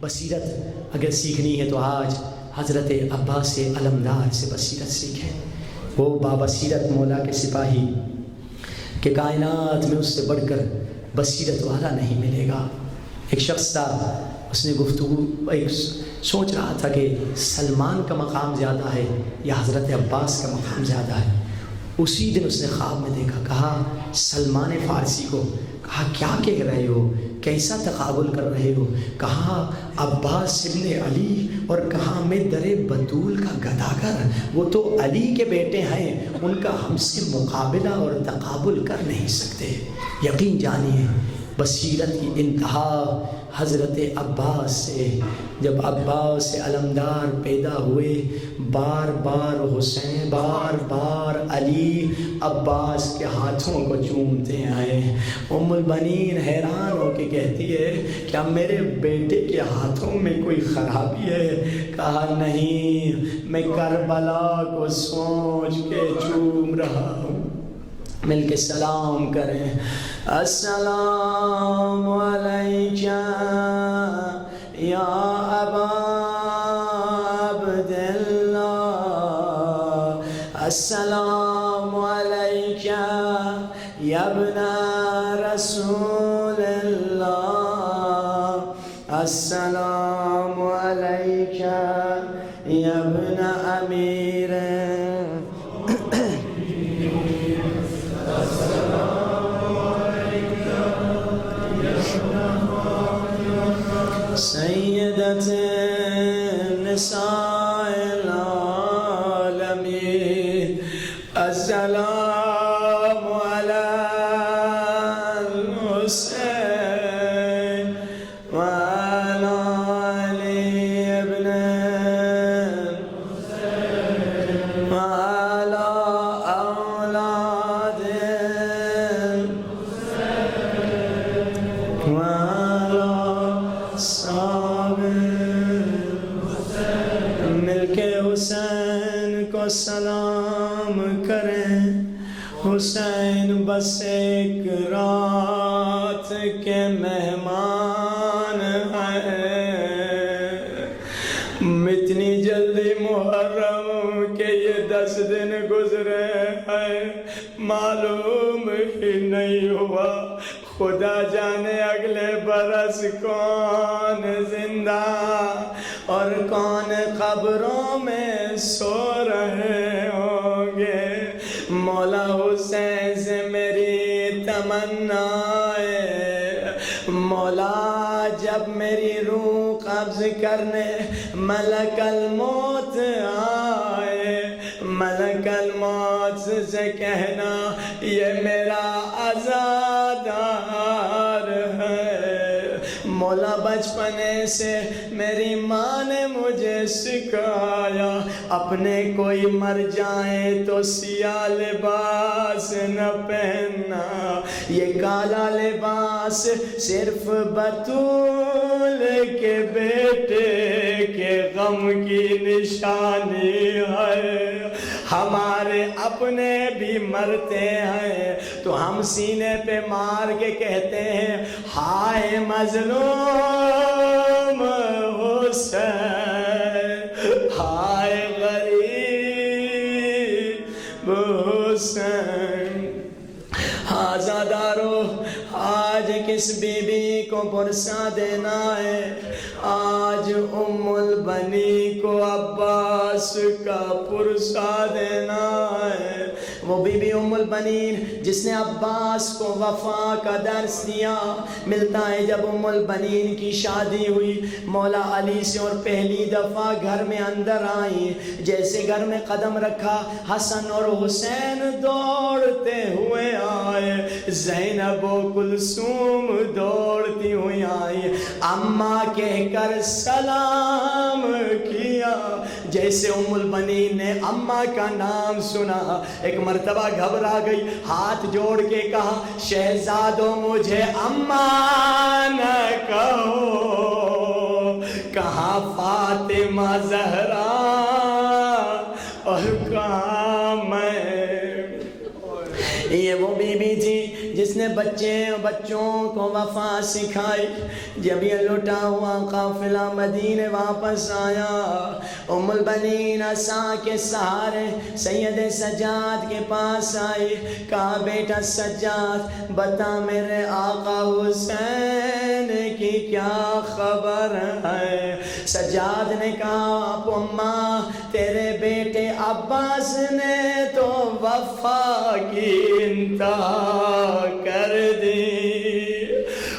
بصیرت اگر سیکھنی ہے تو آج حضرت عباس علمدار سے بصیرت سیکھیں۔ وہ بابصیرت مولا کے سپاہی کہ کائنات میں اس سے بڑھ کر بصیرت والا نہیں ملے گا۔ ایک شخص تھا، اس نے گفتگو سوچ رہا تھا کہ سلمان کا مقام زیادہ ہے یا حضرت عباس کا مقام زیادہ ہے۔ اسی دن اس نے خواب میں دیکھا، کہا سلمان فارسی کو، کہا کیا کہہ رہے ہو، کیسا تقابل کر رہے ہو؟ کہا عباس ابن علی اور کہا میں در بطول کا گداگر، وہ تو علی کے بیٹے ہیں، ان کا ہم سے مقابلہ اور تقابل کر نہیں سکتے۔ یقین جانیے بصیرت کی انتہا حضرت عباس سے، جب عباس علمدار پیدا ہوئے، بار بار حسین بار بار علی عباس کے ہاتھوں کو چومتے آئے۔ ام البنین حیران ہو کے کہتی ہے کیا میرے بیٹے کے ہاتھوں میں کوئی خرابی ہے؟ کہا نہیں، میں کربلا کو سوچ کے چوم رہا ہوں۔ مل کے سلام کریں، السلام علیکم یا ابا عبداللہ، السلام علیکم یا ابن رسول اللہ، السلام علیکم یا ابن امیر سیدت نساء العالمین، السلام علی الحسین وعلی علی ابن وعلی اولاد مل کے حسین کو سلام کریں۔ حسین بس ایک رات کے مہمان ہیں، اتنی جلدی محرم کے یہ 10 دن گزرے ہیں، معلوم ہی نہیں ہوا۔ خدا جانے اگلے برس کون زندہ اور کون قبروں میں سو رہے ہوں گے۔ مولا حسین سے میری تمنا ہے، مولا جب میری روح قبض کرنے ملک الموت آئے، ملک الموت سے کہنا یہ میرا عزادار ہے۔ مولا بچپنے سے میری ماں نے مجھے سکھایا، اپنے کوئی مر جائیں تو سیاہ لباس نہ پہننا، یہ کالا لباس صرف بطول کے بیٹے کے غم کی نشانی ہے۔ ہمارے اپنے بھی مرتے ہیں تو ہم سینے پہ مار کے کہتے ہیں ہائے مظلوم حسین، ہائے غریب حسین۔ آزادارو، آج کس بی بی کو پرسا دینا ہے؟ آج ام البنی کو عباس کا پرسا دینا ہے۔ وہ بی بی ام البنین جس نے عباس کو وفا کا درس دیا، ملتا ہے جب ام البنین کی شادی ہوئی مولا علی سے اور پہلی دفعہ گھر میں اندر آئی، جیسے گھر میں قدم رکھا حسن اور حسین دوڑتے ہوئے آئے، زینب و کلثوم دوڑتی ہوئی آئی، اماں کہہ کر سلام کیا۔ جیسے ام البنین نے اماں کا نام سنا ایک مرتبہ گھبرا گئی، ہاتھ جوڑ کے کہا شہزادو مجھے اماں نہ کہو، کہاں فاطمہ زہرا اور کہاں میں۔ یہ وہ بی بی تھی جس نے بچوں کو وفا سکھائی. جب یہ لٹا ہوا قافلہ مدینے واپس آیا، ام البنین عصا کے سہارے سید سجاد کے پاس آئی. کہا بیٹا سجاد بتا میرے آقا حسین کی کیا خبر ہے؟ سجاد نے کہا اب اماں تیرے بیٹے عباس نے تو وفا کی انتہا کر دی.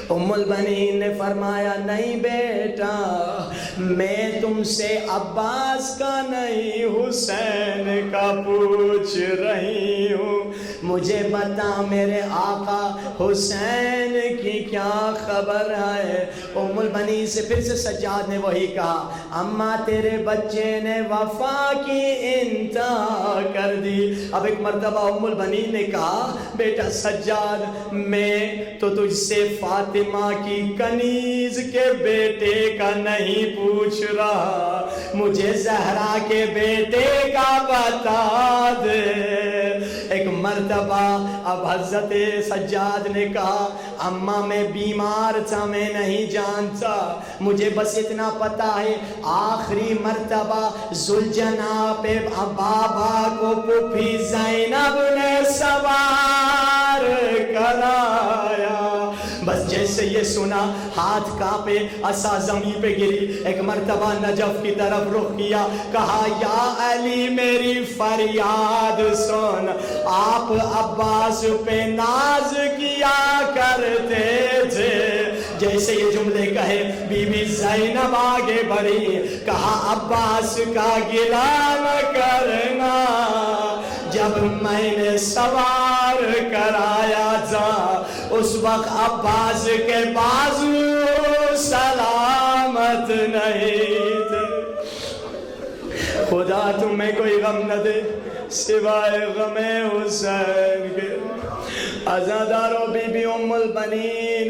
ام البنین نے فرمایا نہیں بیٹا، میں تم سے عباس کا نہیں حسین کا پوچھ رہی ہوں. مجھے بتا میرے آقا حسین کی کیا خبر ہے؟ ام البنین سے پھر سے سجاد نے وہی کہا اماں تیرے بچے نے وفا کی انتہا کر دی. اب ایک مرتبہ ام البنین نے کہا بیٹا سجاد میں تو تجھ سے فاطمہ کی کنیز کے بیٹے کا نہیں پوچھ رہا، مجھے زہرا کے بیٹے کا بتا دے. ایک مرتبہ اب حضرت سجاد نے کہا اماں میں بیمار تھا، میں نہیں جانتا، مجھے بس اتنا پتا ہے آخری مرتبہ ذوالجناح پہ بابا کو پھوپھی زینب نے سوار کرایا. بس جیسے یہ سنا ہاتھ کانپے، عصا زمین پہ گری. ایک مرتبہ نجف کی طرف رخ کیا، کہا یا علی میری فریاد سن، آپ عباس پہ ناز کیا کرتے تھے. جیسے یہ جملے کہے بی بی زینب آگے بڑھی، کہا عباس کا گلہ نہ کرنا، جب میں نے سوار کرایا تھا اس وقت عباس کے بازو سلامت نہیں تھے. خدا تمہیں کوئی غم نہ دے سوائے غم حسین کے. عزادارو بی بی ام البنین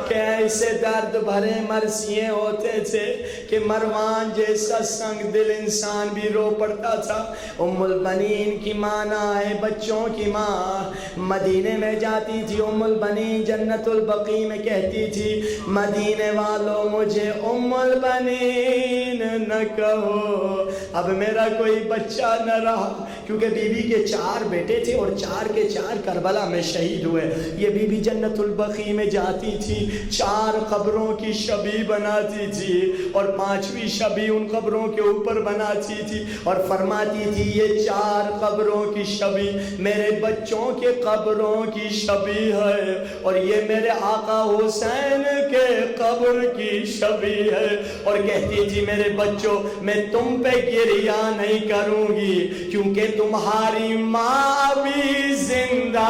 کہ ایسے درد بھرے مرثیے ہوتے تھے کہ مروان جیسا سنگ دل انسان بھی رو پڑتا تھا. ام البنین کی ماں نہ ہے، بچوں کی ماں. مدینے میں جاتی تھی ام البنین، جنت البقیع میں کہتی تھی مدینے والوں مجھے ام البنین نہ کہو، اب میرا کوئی بچہ نہ رہا. کیونکہ بی بی کے 4 بیٹے تھے اور 4 کے 4 کربلا میں شہید ہوئے. یہ بی بی جنت البقیع میں جاتی تھی، 4 قبروں کی شبیہ بناتی تھی اور 5ویں شبیہ ان قبروں کے اوپر بناتی تھی اور فرماتی تھی یہ 4 قبروں کی شبیہ میرے بچوں کے قبروں کی شبیہ ہے اور یہ میرے آقا حسین کے قبر کی شبیہ ہے. اور کہتی تھی میرے بچوں میں تم پہ گریہ نہیں کروں گی کیونکہ تمہاری ماں بھی زندہ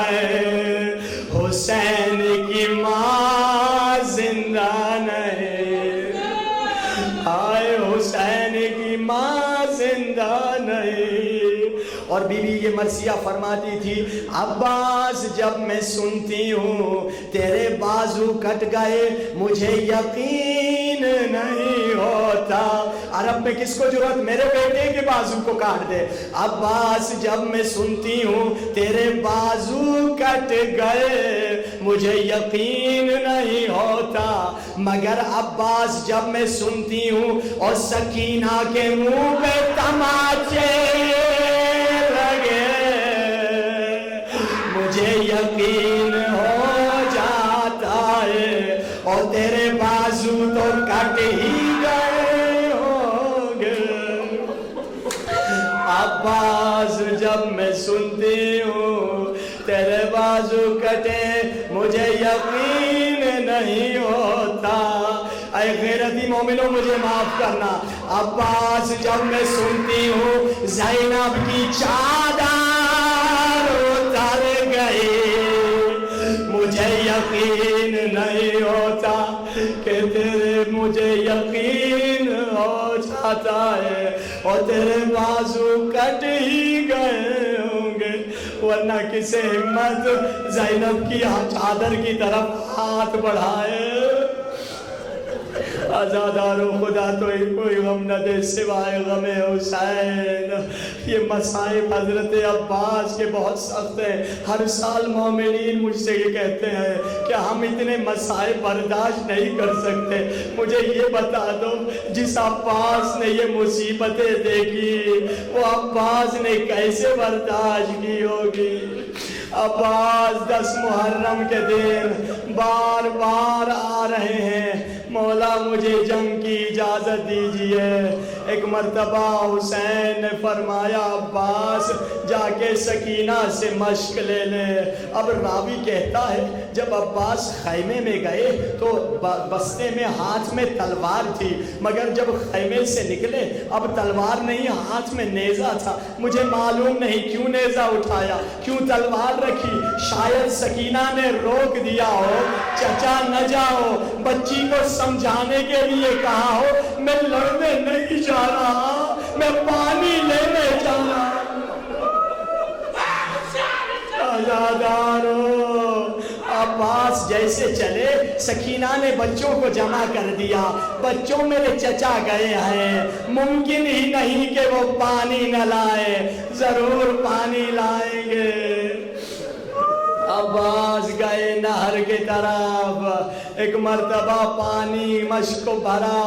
ہے، حسین کی ماں زندہ نہیں. آئے حسین کی ماں زندہ نہیں. اور بی بی یہ مرثیہ فرماتی تھی عباس جب میں سنتی ہوں تیرے بازو کٹ گئے مجھے یقین نہیں ہوتا. عرب میں کس کو ضرورت میرے بیٹے کے بازو کو کاٹ دے. عباس جب میں سنتی ہوں تیرے بازو کٹ گئے مجھے یقین نہیں ہوتا، مگر عباس جب میں سنتی ہوں اور سکینہ کے منہ پہ تماچے لگے مجھے یقین ہو جاتا ہے اور تیرے بازو تو کٹ ہی گئے ہوں گے. عباس جب میں سنتی ہوں تیرے بازو کٹے مجھے یقین نہیں ہوتا. اے غیرتی مومنوں مجھے معاف کرنا. عباس جب میں سنتی ہوں زینب کی چادر اتر گئی مجھے یقین نہیں ہوتا کہ تیرے مجھے یقین ہو جاتا ہے اور تیرے بازو کٹ ہی گئے ہوں گے. ورنہ کسے ہمت زینب کی چادر کی طرف ہاتھ بڑھائے. عزادارو خدا تو ہی کوئی غم نہ دے سوائے غم حسین۔ یہ مصائب حضرت عباس کے بہت سخت ہیں۔ ہر سال مومنین مجھ سے یہ کہتے ہیں کہ ہم اتنے مصائب برداشت نہیں کر سکتے، مجھے یہ بتا دو جس عباس نے یہ مصیبتیں دیکھی وہ عباس نے کیسے برداشت کی ہوگی؟ عباس 10 محرم کے دن بار بار آ رہے ہیں، مولا مجھے جنگ کی اجازت دیجئے۔ ایک مرتبہ حسین نے فرمایا عباس جا کے سکینہ سے مشق لے لے۔ اب راوی کہتا ہے جب عباس خیمے میں گئے تو بستے میں ہاتھ میں تلوار تھی، مگر جب خیمے سے نکلے اب تلوار نہیں، ہاتھ میں نیزہ تھا۔ مجھے معلوم نہیں کیوں نیزہ اٹھایا، کیوں تلوار رکھی، شاید سکینہ نے روک دیا ہو، چچا نہ جاؤ، بچی کو سمجھانے کے لیے کہا ہو میں لڑنے نہیں جا رہا، میں پانی لینے جا رہا۔ آزادارو عباس جیسے چلے سکینہ نے بچوں کو جمع کر دیا، بچوں میرے چچا گئے ہیں، ممکن ہی نہیں کہ وہ پانی نہ لائے، ضرور پانی لائیں گے۔ عباس گئے نہر کی طرف، ایک مرتبہ پانی مشک کو بھرا،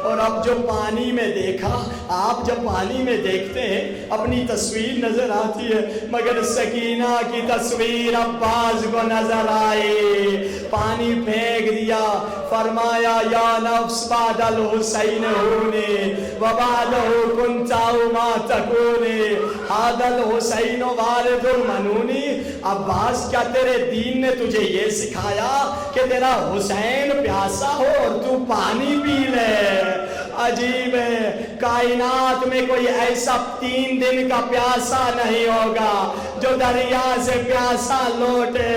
اور اب جو پانی میں دیکھا، آپ جب پانی میں دیکھتے ہیں اپنی تصویر نظر آتی ہے، مگر سکینہ کی تصویر عباس کو نظر آئی۔ پانی پھینک دیا، فرمایا یا نفس بعد الحسین ہونی وبعدہ کنتاؤ ما تکونی هذا الحسین والد المنونی۔ عباس کیا تیرے دین نے تجھے یہ سکھایا کہ تیرا حسین پیاسا ہو اور تو پانی پی لے؟ عجیب ہے، کائنات میں کوئی ایسا 3 دن کا پیاسا نہیں ہوگا جو دریا سے پیاسا لوٹے۔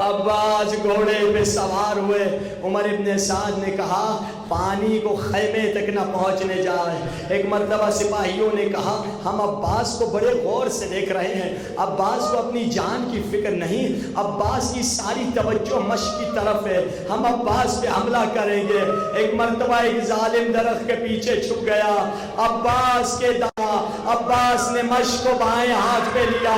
عباس گھوڑے پہ سوار ہوئے، عمر ابن سعد نے کہا پانی کو خیمے تک نہ پہنچنے جائے۔ ایک مرتبہ سپاہیوں نے کہا ہم عباس کو بڑے غور سے دیکھ رہے ہیں، عباس کو اپنی جان کی فکر نہیں، عباس کی ساری توجہ مشق کی طرف ہے، ہم عباس پہ حملہ کریں گے۔ ایک مرتبہ ایک ظالم درخت کے پیچھے چھپ گیا، عباس کے عباس نے مشق کو بائیں ہاتھ پہ لیا،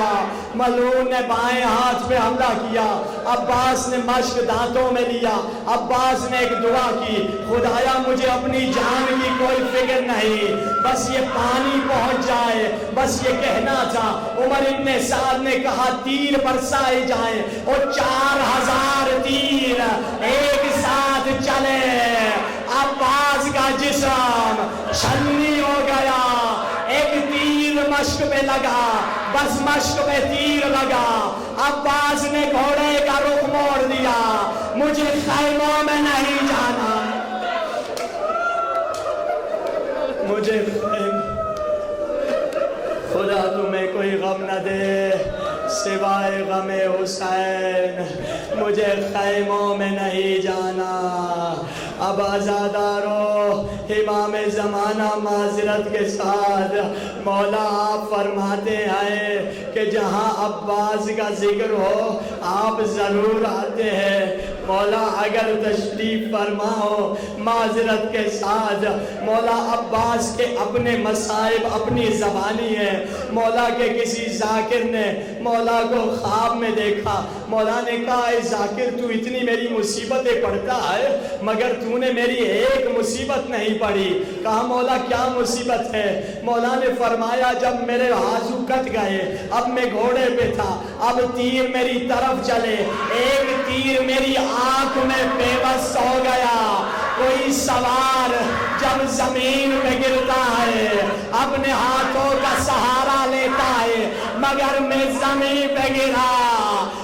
ملعون نے بائیں ہاتھ پہ حملہ کیا، عباس نے مشق دانتوں میں لیا، عباس نے ایک دعا کی خدایا مجھے اپنی جان کی کوئی فکر نہیں، بس یہ پانی پہنچ جائے، بس یہ کہنا تھا۔ عمر ابن سعد نے کہا تیر برسائے جائیں، اور 4000 تیر ایک ساتھ چلے، عباس کا جسم چھلنی ہو گیا۔ ایک تیر مشق پہ لگا، بس مشق پہ تیر لگا، عباس نے گھوڑے کا رخ موڑ دیا، مجھے خیموں میں نہیں جانا، مجھے خدا تمہیں کوئی غم نہ دے سوائے غم حسین، مجھے خیموں میں نہیں جانا۔ اب آزادارو امام زمانہ معذرت کے ساتھ مولا آپ فرماتے ہیں کہ جہاں عباس کا ذکر ہو آپ ضرور آتے ہیں۔ مولا اگر تشریف فرماؤ معذرت کے ساتھ، مولا عباس کے اپنے مصائب اپنی زبانی ہے۔ مولا کے کسی ذاکر نے مولا کو خواب میں دیکھا، مولا نے کہا اے ذاکر تو اتنی میری مصیبتیں پڑھتا ہے مگر تو نے میری ایک مصیبت نہیں پڑھی۔ کہا مولا کیا مصیبت ہے؟ مولا نے فرمایا جب میرے بازو کٹ گئے، اب میں گھوڑے پہ تھا، اب تیر میری طرف چلے، ایک تیر میری آنکھ میں بے بس ہو گیا۔ کوئی سوار جب زمین پہ گرتا ہے اپنے ہاتھوں کا سہارا لیتا ہے، مگر میں زمین پہ گرا،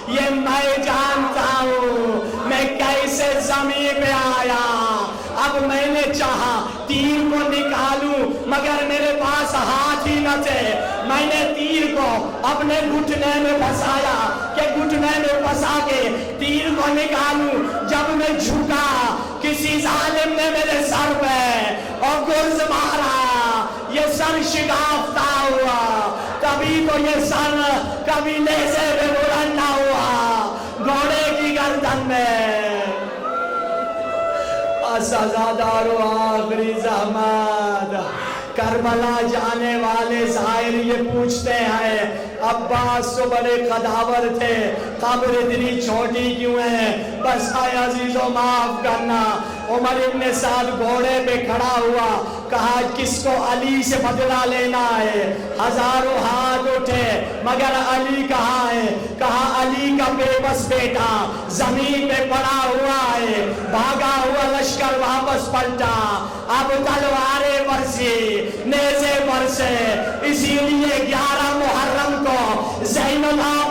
یہ میں جانتا ہوں میں کیسے زمین پہ آیا۔ اب میں نے چاہا تیر کو نکالوں مگر میرے پاس ہاتھ ہی نہ تھے، میں نے تیر کو اپنے گھٹنے میں پھنسایا کہ گھٹنے میں پھنسا کے تیر کو نکالوں۔ جب میں جھکا کسی ظالم نے میرے سر پہ اور گرز مارا، یہ سر شگافتہ ہوا، کبھی تو یہ سر کبھی نیزے پہ بلند نہ ہوا، گھوڑے کی گردن میں سزادار و آخری زحمت. کربلا جانے والے ظاہر یہ پوچھتے ہیں عباس تو بڑے قداور تھے، قبر اتنی چھوٹی کیوں ہے؟ بس اے عزیزو معاف کرنا. عمر ابن سعد گھوڑے پہ کھڑا ہوا، کہا کس کو علی سے بدلہ لینا ہے؟ ہزاروں ہاتھ اٹھے مگر علی کہاں ہے؟ کہا علی کا بے بس بیٹا زمین پہ پڑا ہوا ہے. بھاگا ہوا لشکر واپس پلٹا، اب تلواریں برسی، نیزے برسے. اسی لیے 11 محرم کو زین العابدین